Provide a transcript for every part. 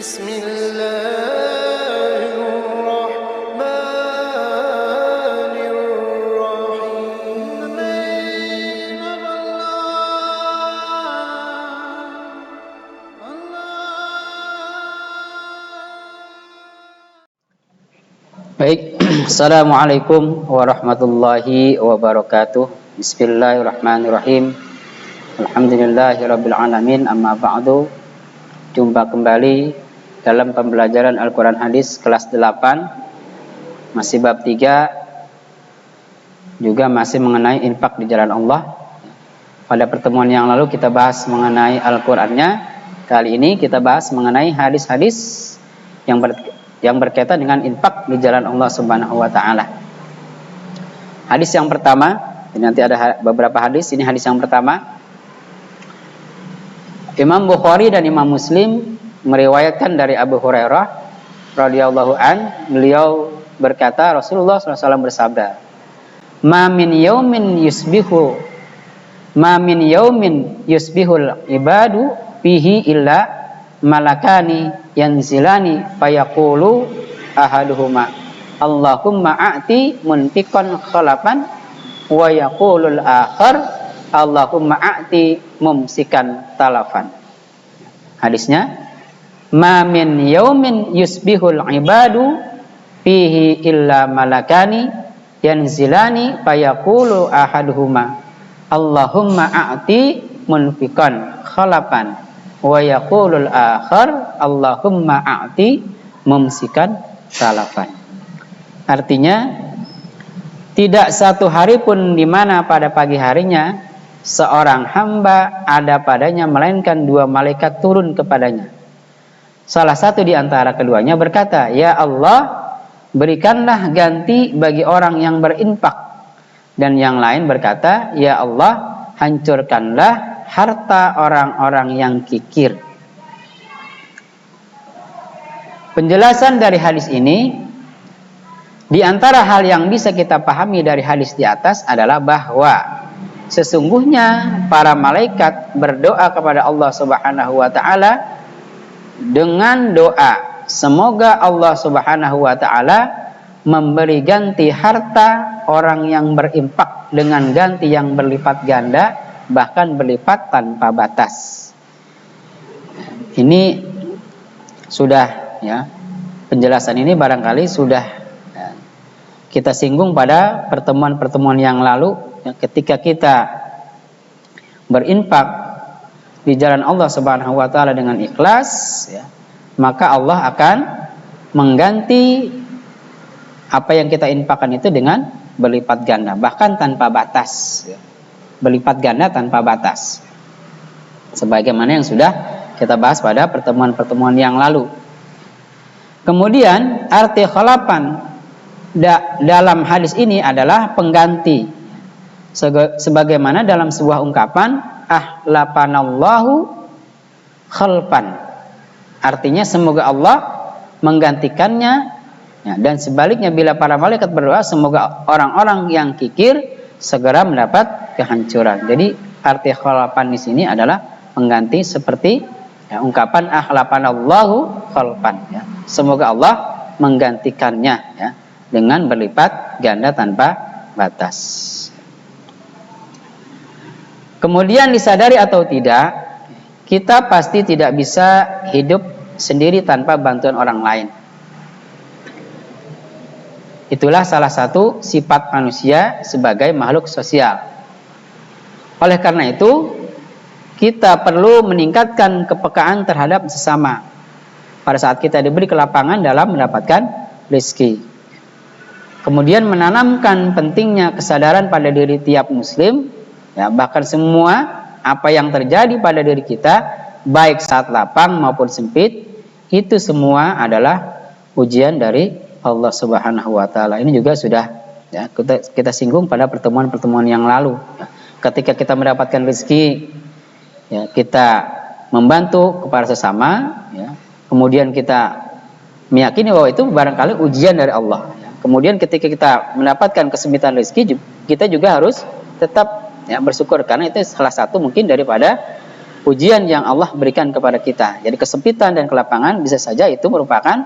Bismillahirrahmanirrahim. Baik, Assalamualaikum warahmatullahi wabarakatuh. Bismillahirrahmanirrahim. Alhamdulillahirabbil alamin. Amma ba'du. Jumpa kembali dalam pembelajaran Al-Quran Hadis kelas 8, masih bab 3, juga masih mengenai infak di jalan Allah. Pada pertemuan yang lalu kita bahas mengenai Al-Qurannya. Kali ini kita bahas mengenai hadis-hadis yang berkaitan dengan infak di jalan Allah Subhanahu wa taala. Hadis yang pertama, nanti ada beberapa hadis, ini hadis yang pertama. Imam Bukhari dan Imam Muslim meriwayatkan dari Abu Hurairah radhiyallahu an, beliau berkata, Rasulullah SAW bersabda, ma min yaumin yusbihul ibadu fihi illa malakani yanzilani fayaqulu ahaduhuma Allahumma a'ti munfiqan khalafan wa yaqulul akhar Allahumma a'ti mumsikan talafan. Hadisnya, ma min yaumin yusbihul ibadu fihi illa malakani yanzilani fayaqulu ahaduhuma Allahumma a'ti munfiqan khalafan wa yaqulul akhar Allahumma a'ti mumsikan talafan. Artinya, tidak satu hari pun di mana pada pagi harinya seorang hamba ada padanya melainkan dua malaikat turun kepadanya. Salah satu di antara keduanya berkata, ya Allah, berikanlah ganti bagi orang yang berinfak. Dan yang lain berkata, ya Allah, hancurkanlah harta orang-orang yang kikir. Penjelasan dari hadis ini, di antara hal yang bisa kita pahami dari hadis di atas adalah bahwa sesungguhnya para malaikat berdoa kepada Allah Subhanahu wa taala dengan doa semoga Allah Subhanahu wa taala memberi ganti harta orang yang berinfak dengan ganti yang berlipat ganda, bahkan berlipat tanpa batas. Ini sudah, ya, penjelasan ini barangkali sudah kita singgung pada pertemuan-pertemuan yang lalu, ya, ketika kita berinfak di jalan Allah Subhanahu wa taala dengan ikhlas, ya, maka Allah akan mengganti apa yang kita infakkan itu dengan berlipat ganda, bahkan tanpa batas, ya. Berlipat ganda tanpa batas. Sebagaimana yang sudah kita bahas pada pertemuan-pertemuan yang lalu. Kemudian arti khalapan dalam hadis ini adalah pengganti, sebagaimana dalam sebuah ungkapan ahlapanallahu khalfan, artinya semoga Allah menggantikannya, ya, dan sebaliknya bila para malaikat berdoa semoga orang-orang yang kikir segera mendapat kehancuran. Jadi arti khalfan di sini adalah pengganti seperti, ya, ungkapan ahlapanallahu khalfan, ya, semoga Allah menggantikannya, ya, dengan berlipat ganda tanpa batas. Kemudian disadari atau tidak, kita pasti tidak bisa hidup sendiri tanpa bantuan orang lain. Itulah salah satu sifat manusia sebagai makhluk sosial. Oleh karena itu, kita perlu meningkatkan kepekaan terhadap sesama pada saat kita diberi kelapangan dalam mendapatkan rezeki. Kemudian menanamkan pentingnya kesadaran pada diri tiap muslim, ya, bahkan semua apa yang terjadi pada diri kita, baik saat lapang maupun sempit, itu semua adalah ujian dari Allah Subhanahu wa taala. Ini juga sudah, ya, kita singgung pada pertemuan-pertemuan yang lalu. Ya, ketika kita mendapatkan rezeki, ya, kita membantu kepada sesama, ya, kemudian kita meyakini bahwa itu barangkali ujian dari Allah. Kemudian ketika kita mendapatkan kesempitan rezeki, kita juga harus tetap, ya, bersyukur, karena itu salah satu mungkin daripada ujian yang Allah berikan kepada kita. Jadi kesempitan dan kelapangan bisa saja itu merupakan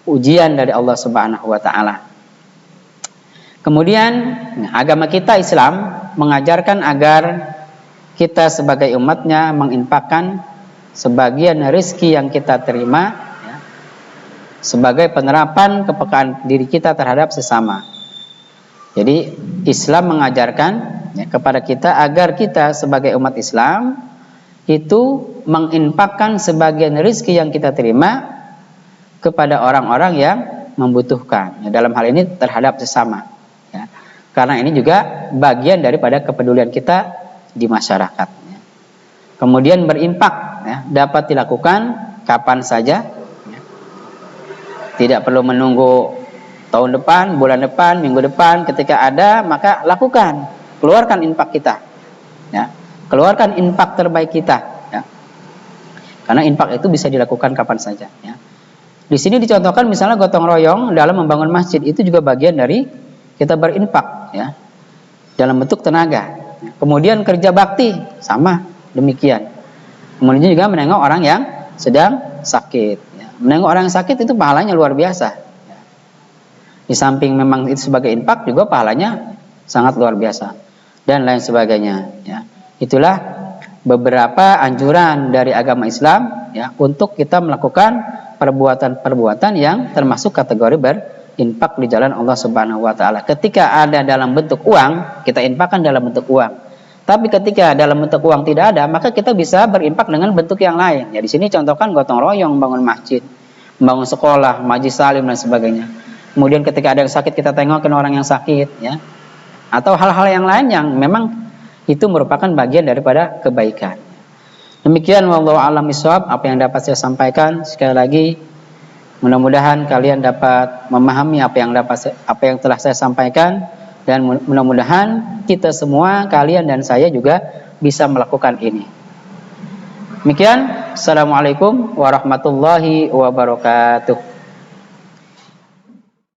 ujian dari Allah Subhanahu wa taala. Kemudian agama kita Islam mengajarkan agar kita sebagai umatnya menginfakkan sebagian rezeki yang kita terima ya, sebagai penerapan kepekaan diri kita terhadap sesama. Jadi Islam mengajarkan ya, kepada kita agar kita sebagai umat Islam itu menginfakkan sebagian rezeki yang kita terima kepada orang-orang yang membutuhkan ya, dalam hal ini terhadap sesama ya. Karena ini juga bagian daripada kepedulian kita di masyarakat ya. Kemudian berinfak ya, dapat dilakukan kapan saja ya. Tidak perlu menunggu tahun depan, bulan depan, minggu depan. Ketika ada maka lakukan, keluarkan infak kita ya. Keluarkan infak terbaik kita ya. Karena infak itu bisa dilakukan kapan saja ya. Di sini dicontohkan misalnya gotong royong dalam membangun masjid, itu juga bagian dari kita berinfak ya, dalam bentuk tenaga. Kemudian kerja bakti sama demikian. Kemudian juga menengok orang yang sedang sakit ya. Menengok orang yang sakit itu pahalanya luar biasa ya. Di samping memang itu sebagai infak, juga pahalanya sangat luar biasa dan lain sebagainya ya. Itulah beberapa anjuran dari agama Islam ya, untuk kita melakukan perbuatan-perbuatan yang termasuk kategori berinfak di jalan Allah Subhanahu wa taala. Ketika ada dalam bentuk uang, kita infakkan dalam bentuk uang. Tapi ketika dalam bentuk uang tidak ada, maka kita bisa berinfak dengan bentuk yang lain. Ya di sini contohkan gotong royong, membangun masjid, membangun sekolah, majlis salim dan sebagainya. Kemudian ketika ada yang sakit, kita tengokin orang yang sakit ya. Atau hal-hal yang lain yang memang itu merupakan bagian daripada kebaikan. Demikian wallahu a'lam bishawab apa yang dapat saya sampaikan. Sekali lagi mudah-mudahan kalian dapat memahami apa yang telah saya sampaikan, dan mudah-mudahan kita semua, kalian dan saya juga bisa melakukan ini. Demikian, assalamualaikum warahmatullahi wabarakatuh.